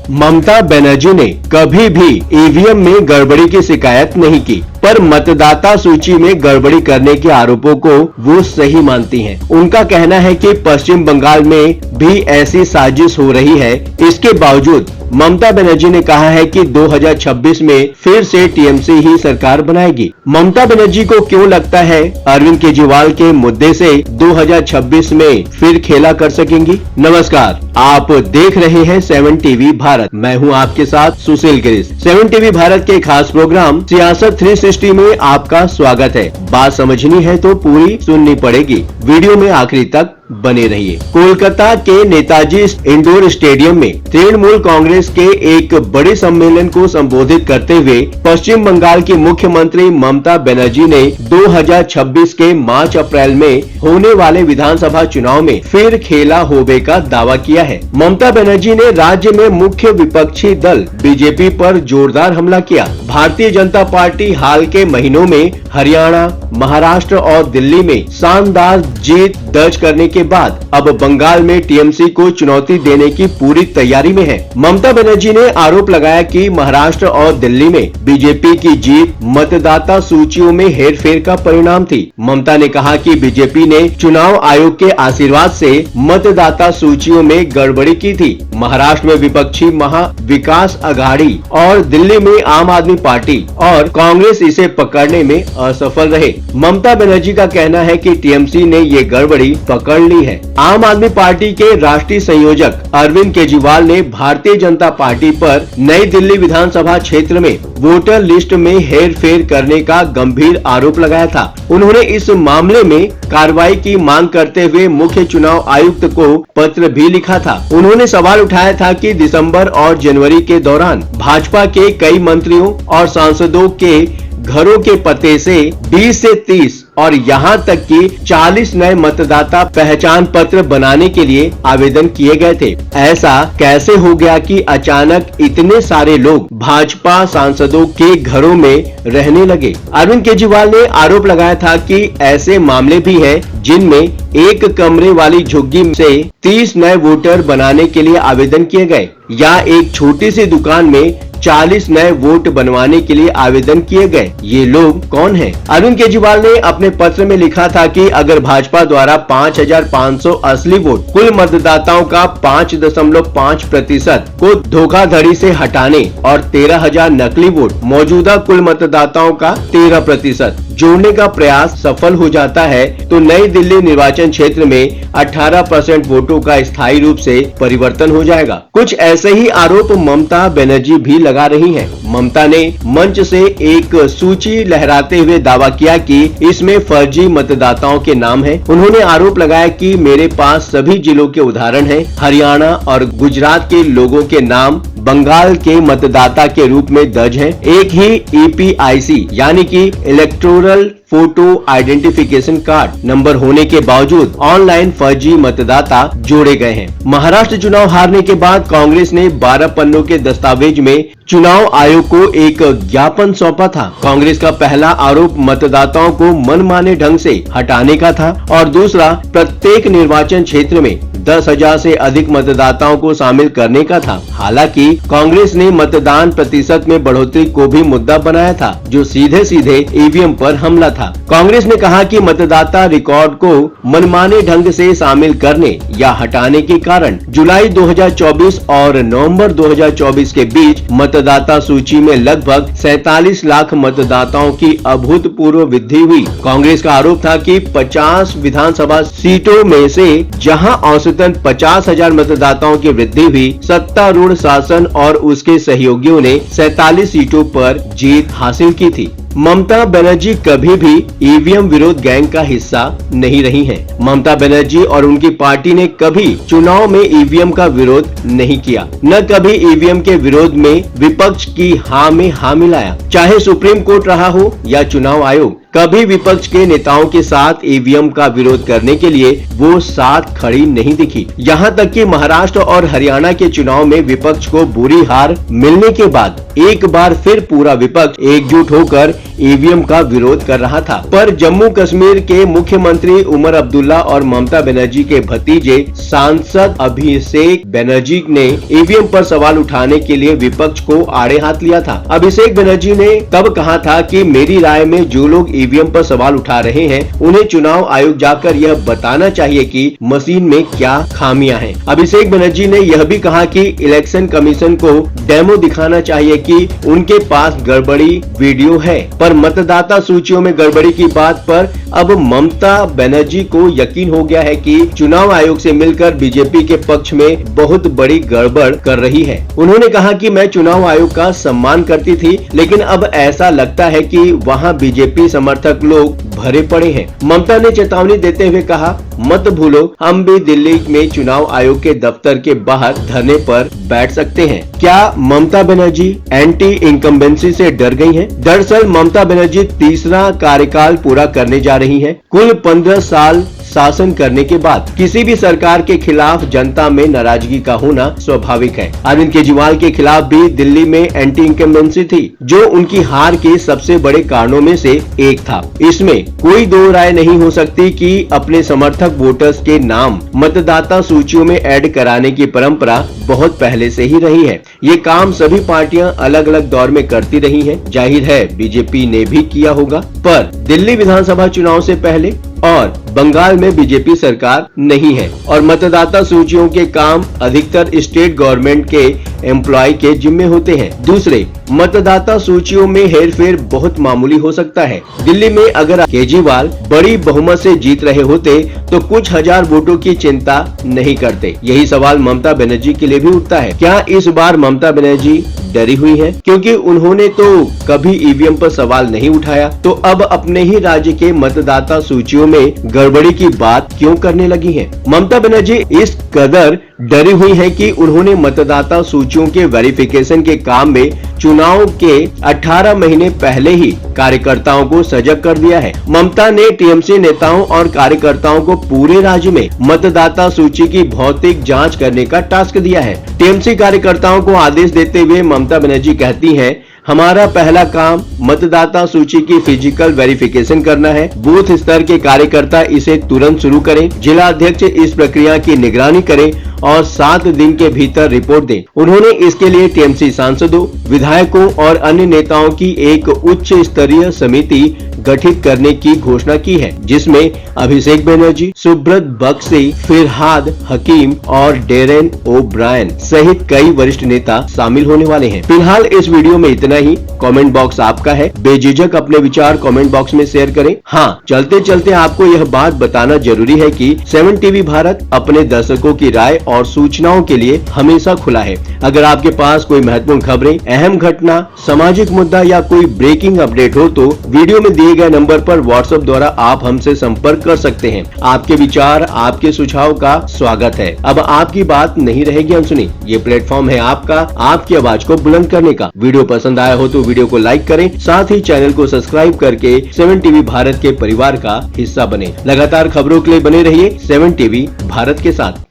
ममता बनर्जी ने कभी भी ईवीएम में गड़बड़ी की शिकायत नहीं की, पर मतदाता सूची में गड़बड़ी करने के आरोपों को वो सही मानती हैं। उनका कहना है कि पश्चिम बंगाल में भी ऐसी साजिश हो रही है। इसके बावजूद ममता बनर्जी ने कहा है कि 2026 में फिर से टीएमसी ही सरकार बनाएगी। ममता बनर्जी को क्यों लगता है अरविंद केजरीवाल के मुद्दे से 2026 में फिर खेला कर सकेंगी? नमस्कार, आप देख रहे हैं 7 टीवी भारत। मैं हूं आपके साथ सुशील गिरीश। 7 टीवी भारत के खास प्रोग्राम सियासत 360 में आपका स्वागत है। बात समझनी है तो पूरी सुननी पड़ेगी। वीडियो में आखिरी तक बने रहिए। कोलकाता के नेताजी इंडोर स्टेडियम में तृणमूल कांग्रेस के एक बड़े सम्मेलन को संबोधित करते हुए पश्चिम बंगाल की मुख्यमंत्री ममता बनर्जी ने 2026 के मार्च अप्रैल में होने वाले विधानसभा चुनाव में फिर खेला होबे का दावा किया है। ममता बनर्जी ने राज्य में मुख्य विपक्षी दल बीजेपी पर जोरदार हमला किया। भारतीय जनता पार्टी हाल के महीनों में हरियाणा, महाराष्ट्र और दिल्ली में शानदार जीत दर्ज करने के बाद अब बंगाल में टीएमसी को चुनौती देने की पूरी तैयारी में है। ममता बनर्जी ने आरोप लगाया कि महाराष्ट्र और दिल्ली में बीजेपी की जीत मतदाता सूचियों में हेरफेर का परिणाम थी। ममता ने कहा कि बीजेपी ने चुनाव आयोग के आशीर्वाद से मतदाता सूचियों में गड़बड़ी की थी। महाराष्ट्र में विपक्षी महा विकास अघाड़ी और दिल्ली में आम आदमी पार्टी और कांग्रेस इसे पकड़ने में असफल रहे। ममता बनर्जी का कहना है कि टीएमसी ने ये गड़बड़ी पकड़ ली है। आम आदमी पार्टी के राष्ट्रीय संयोजक अरविंद केजरीवाल ने भारतीय जनता पार्टी पर नई दिल्ली विधानसभा क्षेत्र में वोटर लिस्ट में हेरफेर करने का गंभीर आरोप लगाया था। उन्होंने इस मामले में कार्रवाई की मांग करते हुए मुख्य चुनाव आयुक्त को पत्र भी लिखा था। उन्होंने सवाल उठाया था कि दिसंबर और जनवरी के दौरान भाजपा के कई मंत्रियों और सांसदों के घरों के पते से 20 से 30 और यहां तक कि 40 नए मतदाता पहचान पत्र बनाने के लिए आवेदन किए गए थे। ऐसा कैसे हो गया कि अचानक इतने सारे लोग भाजपा सांसदों के घरों में रहने लगे? अरविंद केजरीवाल ने आरोप लगाया था कि ऐसे मामले भी हैं जिनमें एक कमरे वाली झुग्गी से 30 नए वोटर बनाने के लिए आवेदन किए गए या एक छोटी सी दुकान में 40 नए वोट बनवाने के लिए आवेदन किए गए। ये लोग कौन हैं? अरविंद केजरीवाल ने अपने पत्र में लिखा था कि अगर भाजपा द्वारा 5,500 असली वोट कुल मतदाताओं का 5.5% को धोखाधड़ी से हटाने और 13,000 नकली वोट मौजूदा कुल मतदाताओं का 13% जोड़ने का प्रयास सफल हो जाता है तो नई दिल्ली निर्वाचन क्षेत्र में 18% वोटों का स्थायी रूप से परिवर्तन हो जाएगा। कुछ ऐसे ही आरोप ममता बनर्जी भी लगा रही हैं। ममता ने मंच से एक सूची लहराते हुए दावा किया कि इसमें फर्जी मतदाताओं के नाम हैं। उन्होंने आरोप लगाया कि मेरे पास सभी जिलों के उदाहरण हैं। हरियाणा और गुजरात के लोगों के नाम बंगाल के मतदाता के रूप में दर्ज हैं। एक ही ईपीआईसी यानी कि electoral photo identification card number होने के बावजूद ऑनलाइन फर्जी मतदाता जोड़े गए हैं। महाराष्ट्र चुनाव हारने के बाद कांग्रेस ने 12 पन्नों के दस्तावेज में चुनाव आयोग को एक ज्ञापन सौंपा था। कांग्रेस का पहला आरोप मतदाताओं को मनमाने ढंग से हटाने का था और दूसरा प्रत्येक निर्वाचन क्षेत्र में 10,000 से अधिक मतदाताओं को शामिल करने का था। हालांकि कांग्रेस ने मतदान प्रतिशत में बढ़ोतरी को भी मुद्दा बनाया था, जो सीधे सीधे ईवीएम पर हमला था। कांग्रेस ने कहा कि मतदाता रिकॉर्ड को मनमाने ढंग से शामिल करने या हटाने के कारण जुलाई 2024 और नवंबर 2024 के बीच मतदाता सूची में लगभग 47 लाख मतदाताओं की अभूतपूर्व वृद्धि हुई। कांग्रेस का आरोप था कि 50 विधानसभा सीटों में से जहां औसतन 50,000 मतदाताओं की वृद्धि हुई, सत्तारूढ़ शासन और उसके सहयोगियों ने 47 सीटों पर जीत हासिल की थी। ममता बनर्जी कभी भी ईवीएम विरोध गैंग का हिस्सा नहीं रही हैं। ममता बनर्जी और उनकी पार्टी ने कभी चुनाव में ईवीएम का विरोध नहीं किया, न कभी ईवीएम के विरोध में विपक्ष की हाँ में हाँ मिलाया। चाहे सुप्रीम कोर्ट रहा हो या चुनाव आयोग, कभी विपक्ष के नेताओं के साथ ईवीएम का विरोध करने के लिए वो साथ खड़ी नहीं दिखी। यहाँ तक कि महाराष्ट्र और हरियाणा के चुनाव में विपक्ष को बुरी हार मिलने के बाद एक बार फिर पूरा विपक्ष एकजुट होकर ईवीएम का विरोध कर रहा था। पर जम्मू कश्मीर के मुख्यमंत्री उमर अब्दुल्ला और ममता बनर्जी के भतीजे सांसद अभिषेक बनर्जी ने ईवीएम पर सवाल उठाने के लिए विपक्ष को आड़े हाथ लिया था। अभिषेक बनर्जी ने तब कहा था कि मेरी राय में जो लोग ईवीएम पर सवाल उठा रहे हैं उन्हें चुनाव आयोग जाकर यह बताना चाहिए कि मशीन में क्या खामियां हैं। अभिषेक बनर्जी ने यह भी कहा कि इलेक्शन कमीशन को डेमो दिखाना चाहिए कि उनके पास गड़बड़ी वीडियो है। पर मतदाता सूचियों में गड़बड़ी की बात पर अब ममता बनर्जी को यकीन हो गया है कि चुनाव आयोग से मिलकर बीजेपी के पक्ष में बहुत बड़ी गड़बड़ कर रही है। उन्होंने कहा कि मैं चुनाव आयोग का सम्मान करती थी, लेकिन अब ऐसा लगता है कि वहां बीजेपी समर्थक लोग भरे पड़े हैं। ममता ने चेतावनी देते हुए कहा, मत भूलो हम भी दिल्ली में चुनाव आयोग के दफ्तर के बाहर धरने पर बैठ सकते हैं। क्या ममता बनर्जी एंटी इनकम्बेंसी से डर गई हैं? दरअसल ममता बनर्जी तीसरा कार्यकाल पूरा करने जा रही हैं। कुल 15 साल शासन करने के बाद किसी भी सरकार के खिलाफ जनता में नाराजगी का होना स्वाभाविक है। अरविंद केजरीवाल के खिलाफ भी दिल्ली में एंटी इनकम्बेंसी थी, जो उनकी हार के सबसे बड़े कारणों में से एक था। इसमें कोई दो राय नहीं हो सकती कि अपने समर्थक वोटर्स के नाम मतदाता सूचियों में ऐड कराने की परंपरा बहुत पहले से ही रही है। ये काम सभी पार्टियां अलग अलग दौर में करती रही हैं। जाहिर है बीजेपी ने भी किया होगा, पर दिल्ली विधानसभा चुनाव से पहले और बंगाल में बीजेपी सरकार नहीं है और मतदाता सूचियों के काम अधिकतर स्टेट गवर्नमेंट के एम्प्लॉय के जिम्मे होते हैं। दूसरे, मतदाता सूचियों में हेरफेर बहुत मामूली हो सकता है। दिल्ली में अगर केजरीवाल बड़ी बहुमत से जीत रहे होते तो कुछ हजार वोटों की चिंता नहीं करते। यही सवाल ममता बनर्जी के लिए भी उठता है। क्या इस बार ममता बनर्जी डरी हुई है क्योंकि उन्होंने तो कभी ईवीएम पर सवाल नहीं उठाया, तो अब अपने ही राज्य के मतदाता सूचियों में गड़बड़ी की बात क्यों करने लगी है? ममता बनर्जी इस कदर डरी हुई है कि उन्होंने मतदाता सूचियों के वेरिफिकेशन के काम में चुनाव के 18 महीने पहले ही कार्यकर्ताओं को सजग कर दिया है। ममता ने टीएमसी नेताओं और कार्यकर्ताओं को पूरे राज्य में मतदाता सूची की भौतिक जांच करने का टास्क दिया है। टीएमसी कार्यकर्ताओं को आदेश देते हुए ममता बनर्जी कहती हैं, हमारा पहला काम मतदाता सूची की फिजिकल वेरिफिकेशन करना है। बूथ स्तर के कार्यकर्ता इसे तुरंत शुरू करें। जिला अध्यक्ष इस प्रक्रिया की निगरानी करें और 7 दिन के भीतर रिपोर्ट दें। उन्होंने इसके लिए टीएमसी सांसदों, विधायकों और अन्य नेताओं की एक उच्च स्तरीय समिति गठित करने की घोषणा की है, जिसमें अभिषेक बनर्जी, सुब्रत बख्शी, फिरहाद हकीम और डेरेन ओब्रायन सहित कई वरिष्ठ नेता शामिल होने वाले हैं। फिलहाल इस वीडियो में इतना ही। कमेंट बॉक्स आपका है, बेझिझक अपने विचार कमेंट बॉक्स में शेयर करें। हाँ, चलते चलते आपको यह बात बताना जरूरी है कि 7 टीवी भारत अपने दर्शकों की राय और सूचनाओं के लिए हमेशा खुला है। अगर आपके पास कोई महत्वपूर्ण खबरें, अहम घटना, सामाजिक मुद्दा या कोई ब्रेकिंग अपडेट हो तो वीडियो में दिए गए नंबर पर व्हाट्सएप द्वारा आप हमसे संपर्क कर सकते हैं। आपके विचार, आपके सुझाव का स्वागत है। अब आपकी बात नहीं रहेगी अनसुनी। ये प्लेटफॉर्म है आपका, आपकी आवाज को बुलंद करने का। वीडियो पसंद आया हो तो वीडियो को लाइक करें, साथ ही चैनल को सब्सक्राइब करके 7 टीवी भारत के परिवार का हिस्सा बने। लगातार खबरों के लिए बने रहिए 7 टीवी भारत के साथ।